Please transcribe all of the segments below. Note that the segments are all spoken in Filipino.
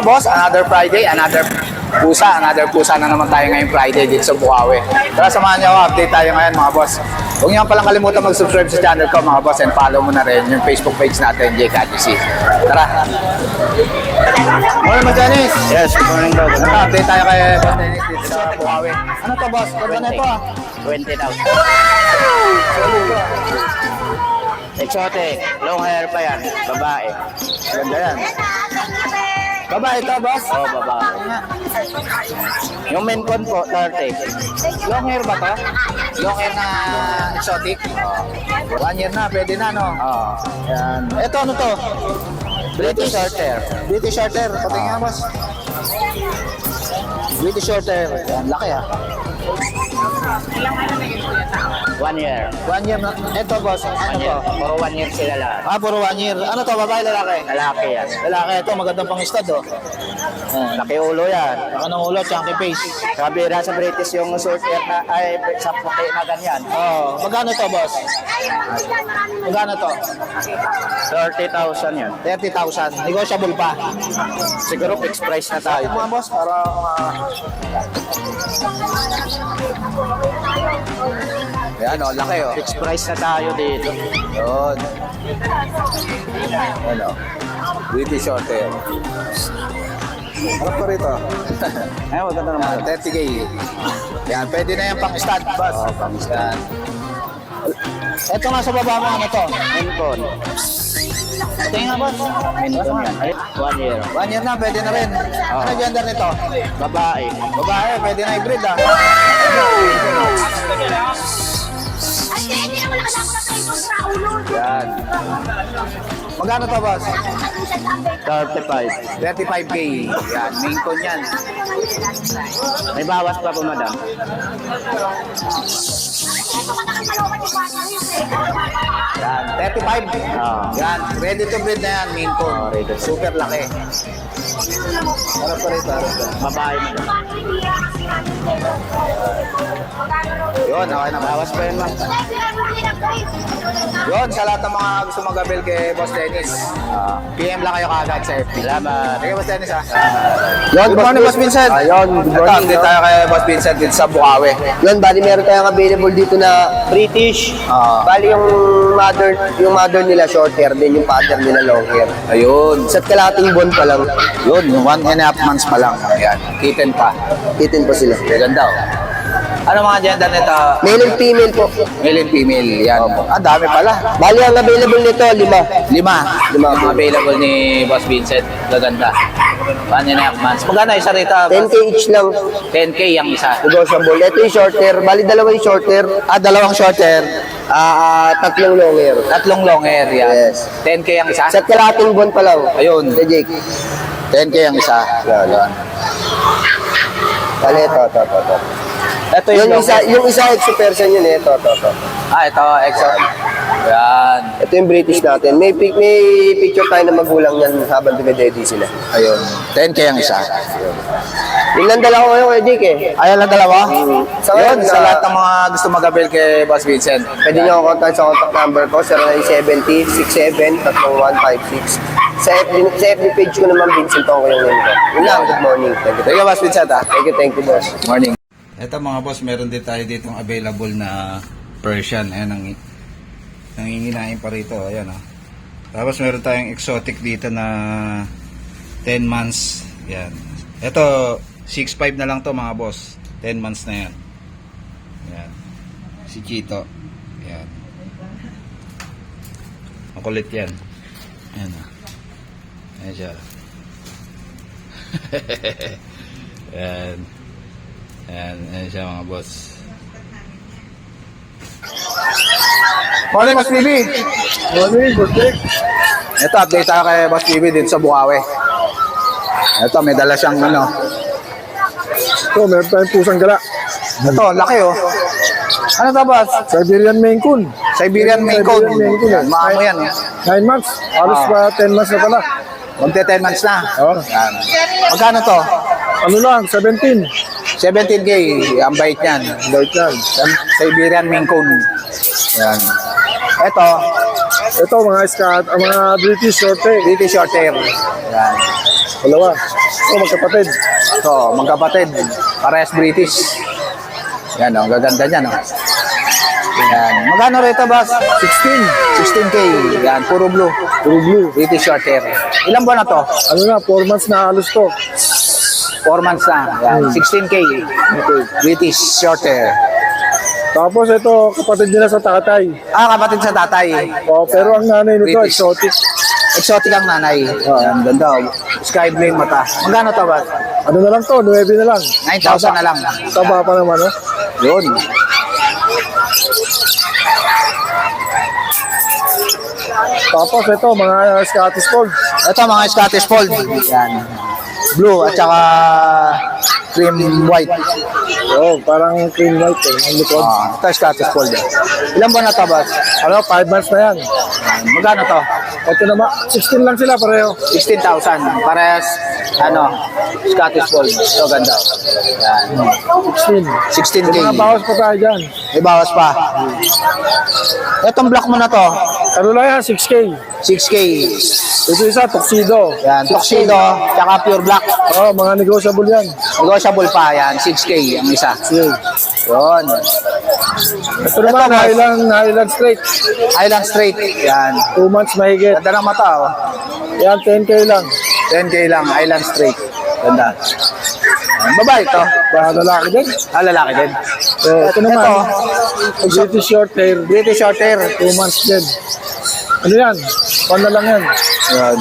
boss, another Friday, another pusa na naman tayo ngayong Friday dito sa Bukawi. Tara, samahan niyo ako, update tayo ngayon mga boss. Huwag niyo palang kalimutan mag-subscribe sa channel ko mga boss, and follow mo na rin yung Facebook page natin, JKGC. Tara! Morning mga Dennis! Yes, good morning daw. Update tayo kay Boss Dennis dito sa Bukawi. Ano to boss? Ganda na ito ah. 20,000. Exotic, long hair pa yan, babae. Ganda yan. Babae ito boss? Oo, babae. Yung main con po, 30. Long hair ba to? Long hair na exotic? 1 year na, pwede na no? Oo. Yan. Ito ano to? British short hair. British short hair. Pati nga boss. British short hair. Yan, laki ah. 1 year. 1 year na. Ito boss, ano 1 year. to? Puro 1 year sila lahat. Puro 1 year. Ano to, babae, lalaki? Lalaki yan. Lalaki, ito magandang pang-stud oh. Laki ulo yan. Laki ng ulo, chunky face. Kabira sa British yung short hair na, ay, sa puti na ganyan. Oh, magkano to boss? Magkano to? 30,000 yan. 30,000. Negotiable pa. Siguro fixed price na tayo. Mga boss, para Ayan o, laki o. Fixed price na tayo dito. Yun. Ayan o. British short hair. Harap ko rito. Ay, wag ka na naman. 30K. Yan, pwede na yan pang-stud, boss. Oo, pang-stud. Ito nga sa baba mo, ano to? Main con. Ito nga, boss. Main con yan. Ay, 1 year. 1 year na, pwede na rin. Ano gender nito? Babae. Babae, pwede na hybrid ah. Yan. Magkano to, boss? 35. 35K. Yan, main con yan. May bawas pa po, madam. Yan, 35. Yan, ready to breed na yan, main con. ready to breed. Super laki. Harap pa rito, harap pa. Babae, madam. Yun, okay na. Bawas pa yun, ma'am. Yun, sa lahat ng mga gusto mag-avail kay Boss Dennis, PM lang kayo kaagad sa FB. Salamat. Sige, Boss Dennis ha. Good morning, Boss Vincent. Ayun, good Ito, morning. update tayo kay Boss Vincent dito sa Bukawi. Yun, bali meron tayong available dito na British. Bali yung mother nila short hair, din yung father nila long hair. Ayun. Sa kalating buwan pa lang, Yun, 1.5 months pa lang. Ayan, kitten pa. itin pa sila. Ganda oh. Ano mga gender nito? Male and female po. Male and female. Yan. Dami pala. Bali ang available nito, 5. Lima. Lima. Yung available ni Boss Vincent. Gaganda. 1.5 months. Magkano isa rito? 10K each lang, 10K yung isa. negotiable. Ito yung short hair, bali dalawa yung short hair, Dalawang short hair. tatlong long hair. Tatlong long hair. Yan. Yes. 10K yung isa. Sa kalating buwan pa lang. Ayun. Kay Jake. 10K yung isa. Yan. Bali ito. Ito yung long hair. Yung isa exo person yun eh, ito. Ito. EXO. Yan. Ito yung British natin. May picture tayo na magulang yan habang dumededi sila. Ayun. 10K yung isa. Yung nandala ko ngayon kay Jake eh. Ayan lang dalawa? Sa Yun, ngayon, sa lahat ng mga gusto mag-avail kay Boss Vincent. Pwede nyo ako contact sa contact number ko, 0970-67-3156. Sa FB page ko naman, Vincent ako yung name ko. Yun lang, good morning. Thank you. Thank you, Boss Vincent ha. Thank you, boss. Morning. Ito mga boss, meron din tayo ditong available na Persian. Ayan, nanginginain pa rito. Ayan oh. Tapos meron tayong exotic dito na 10 months. Ayan. Ito, 6'5 na lang to mga boss. 10 months na yan. Ayan. Si Chito. Ayan. Makulit yan. Ayan oh. Ayan siya. Ayan. Ayan siya mga boss. Morning, Boss PB. Morning, good day. Ito, update tayo kay Boss PB dito sa Bukawi. Ito, may dala siyang ano. Ito, meron tayong pusang gala. Ito, laki oh. Ano to, boss? Siberian Maine Coon. Siberian Maine Coon. Siberian Maine Coon, eh. Maamo yan. 9 months. Halos pa 10 months na pala. Magte 10 months na. Oh. Yan. Magkano to? Ano lang, 17. 17K. Ang bait yan. Bait yan. Siberian Maine Coon. Yan. Ito, Ito, mga British short hair. British short hair. Yan. Dalawa. Magkapatid. Ito, magkapatid. Parehas British. Yan o, ang gaganda niya no. Yan. Magkano rito, boss? 16K. Yan, puro blue. Puro blue. British short hair. Ilang buwan na to? Ano na, 4 months na halos to. 4 months na. Yan, 16K. British short hair. Tapos ito, kapatid nila sa tatay. Kapatid sa tatay. Oh, pero ang nanay nito, British. exotic. Exotic ang nanay. Yan, ganda. Sky blue yung mata. Magkano to, boss? Ano na lang to, 9 na lang. 9,000 na lang. Taba pa naman, oh. Yun. Tapos ito, mga Scottish Fold. Ito, mga Scottish Fold. Yan. Blue at saka cream white. Oh, parang cream white eh. Ang likod. Ito Scottish Fold. Ilan ba na to, boss? Ano, 5 months na yan. Yan. Magkano to? Ito naman, 16 lang sila pareho. 16,000. Parehas, Scottish Fold. Ito, ganda. Yan. 16. 16K. May mga bawas pa tayo dyan. May bawas pa. Itong black mo na to, Ano lang yan, 6K. 6K. Ito isa, tuxedo. Yan, tuxedo, tsaka pure black. Oh, mga negotiable yan. Negotiable pa yan, 6K ang isa. Sige. Yun. Ito naman, Highland Straight. Island Straight. Yan. 2 months mahigit. Ganda ng mata, oh. Yan, 10K lang. 10K lang, Island Straight. Ganda. Yan. Babae ito. Baka lalaki din. Lalaki din. Ito naman, British short hair. British short hair. 2 months din. Ano yan? Pan na lang yan. Yan.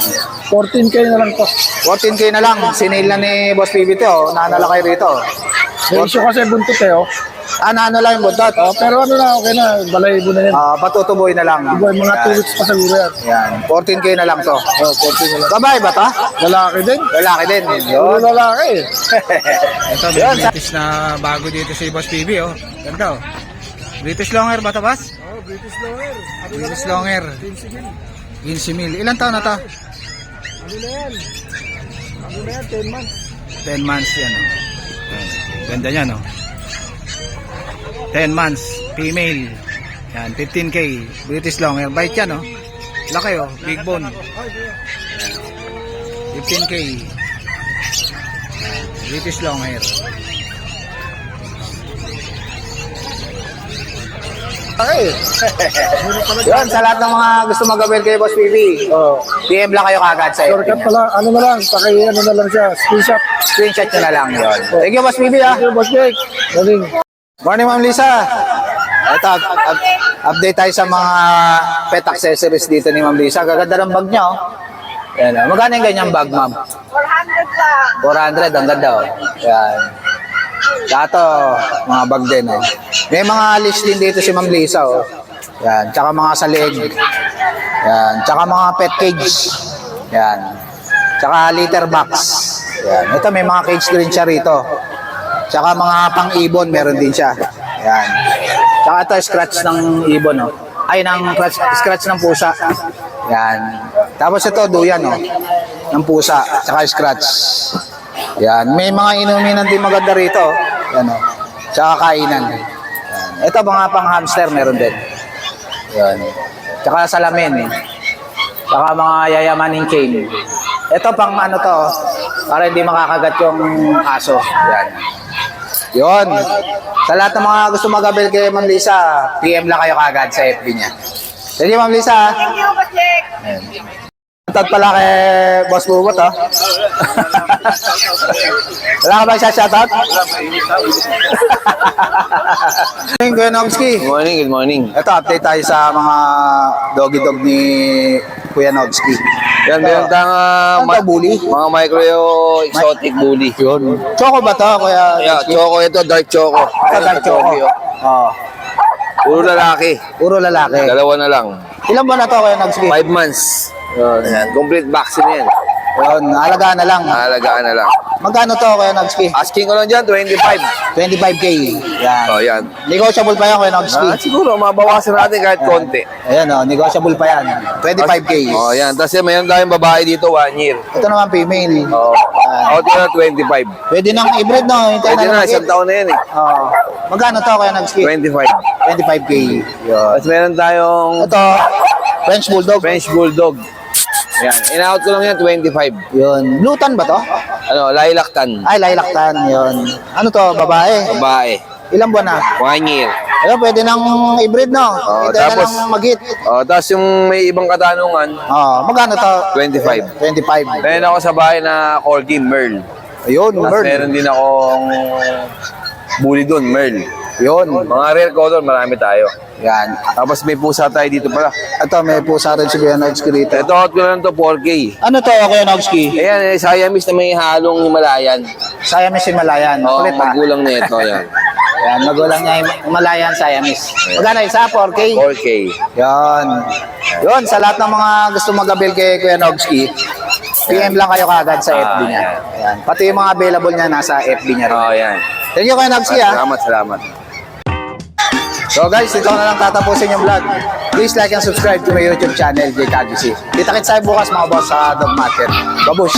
14K na lang to. 14K na lang. Sinail na ni Boss PBT, oh. Naanala kayo rito. May issue kasi buntot eh, oh. Ano lang yung buntot. Oh, pero ano na, okay na. Balayibo na yan. Patutuboy na lang. Iba, mga 2 weeks pa siguro yan. Yan. 14K na lang to. Oh, 14 na lang. Babae ba to? Lalaki din. Lalaki din. Puro lalaki eh. Ito, British na bago dito si Boss PB, oh. Ganda, oh. British long hair ba to, Boss? Oh, British long hair. British long hair. 15 mil. Ilan taon na to? Ano na yan? Ano na yan? 10 months. 10 months yan, oh. Yan. Ganda niya, no? 10 months. Female. Yan, 15K. British long hair. Bite yan, oh. Laki, oh. Big bone. 15K. British long hair. Okay. Yun, sa lahat ng mga gusto mag-avail kay Boss PB, Oh. PM lang kayo kagad sa Shortcut pala, ano na lang, ano na lang siya, screenshot. Screenshot nyo na lang yun. Thank you, Boss PB, ah. Thank you, Boss Jake. Morning. Morning, Ma'am Lisa. Ito, update tayo sa mga pet accessories dito ni Ma'am Lisa. Gaganda ng bag niya, oh. Yan, oh. Magkano yung ganyang bag, Ma'am? 400 lang. 400, ang ganda, oh. Yan. Dato, mga bag din, oh. May mga list din dito si Ma'am Lisa, oh. Yan, tsaka mga salig. Yan, tsaka mga pet cage. Yan. Tsaka litter box. Yan. Ito, may mga cage din siya rito. Tsaka mga pang-ibon, meron din siya. Yan. Tsaka ito, scratch ng ibon, oh. Ay, scratch ng pusa. Yan. Tapos ito, duyan, oh. Ng pusa, tsaka scratch. Yan. May mga inuminan din maganda rito, oh. Yan, oh. Tsaka kainan. Yan. Ito, mga pang-hamster, meron din. Yan. Tsaka salamin. Tsaka mga yayamaning chain. Ito, pang ano to, oh. Para hindi makakagat yung aso. Yan. Yun. Sa lahat ng mga gusto mag-avail kay Ma'am Lisa, PM lang kayo kagad sa FB niya. Thank you, Ma'am Lisa. Thank you, Boss Jake. Shoutout pala kay Boss Bubot, oh. Wala ka ba siya shoutout? Good morning, Kuya Nobski. Good morning. Ito, update tayo sa mga doggy dog ni Kuya Nobski. Yan, meron tayong Ano to, bully? mga micro exotic bully. Yun. Choco ba to, Kuya Yeah, Nobski? choco ito, dark choco. Ito, dark choco. Oh. Puro lalaki. Puro lalaki. Dalawa na lang. Ilan ba na to, Kuya Nobski? 5 months. Yan, complete vaccine yan. Yun, alagaan na lang. Alagaan na lang. Magkano to, Kuya Nobski? Asking ko lang dyan, 25. 25K. Yan. Oh, yan. Negotiable pa yan, Kuya Nobski. Siguro, mabawasan natin kahit konti. Ayan, oh, negotiable pa yan. 25K. Oh, yan. Tapos mayroon tayong babae dito, 1 year. Ito naman, female. Oh, out na 25. Pwede nang hybrid, no? Hintayin Pwede na, lang isang taon na yan eh. Oh. Magkano to, Kuya Nobski? 25. 25K. Yun. Tapos meron tayong Ito, French Bulldog. French Bulldog. Yan. In-out ko lang yan, 25. Yun. Blutan ba to? Ano, lilac tan. Ay, laylaktan. Yun. Ano to, babae? Babae. Ilang buwan na? 1 year. Ayun, pwede nang i-breed, no? Oo, Pwede tapos- na lang mag-hit. Tapos yung may ibang katanungan, Magkano to? 25. 25. Meron ako sa bahay na Corgi, Merl. Ayun, Tapos bird. meron din akong bully doon, Merl. Yun. Mga rare color, marami tayo. Yan. Tapos may pusa tayo dito pala. Ito, may pusa rin si Kuya Nogski rito. Ito, out ko lang to 4K. Ano to, Kuya Nogski? Ayan, Siamese na may halong Himalayan. Siamese Himalayan. Oo, Kulit ha. magulang na ito, yan. Yan, magulang niya yung Himalayan Siamese. Magkano isa? 4K? 4K. Yan. Yun, sa lahat ng mga gusto mag-avail kay Kuya Nogski, PM lang kayo kagad sa FB niya. Yan. Pati yung mga available niya nasa FB niya rin. Oo, yan. Thank you, Kuya Nogski ha. Salamat. So guys, ito na lang tatapusin yung vlog. Please like and subscribe to my YouTube channel, JKGC. Kita-kits tayo bukas mga boss sa Dog Market. Babush!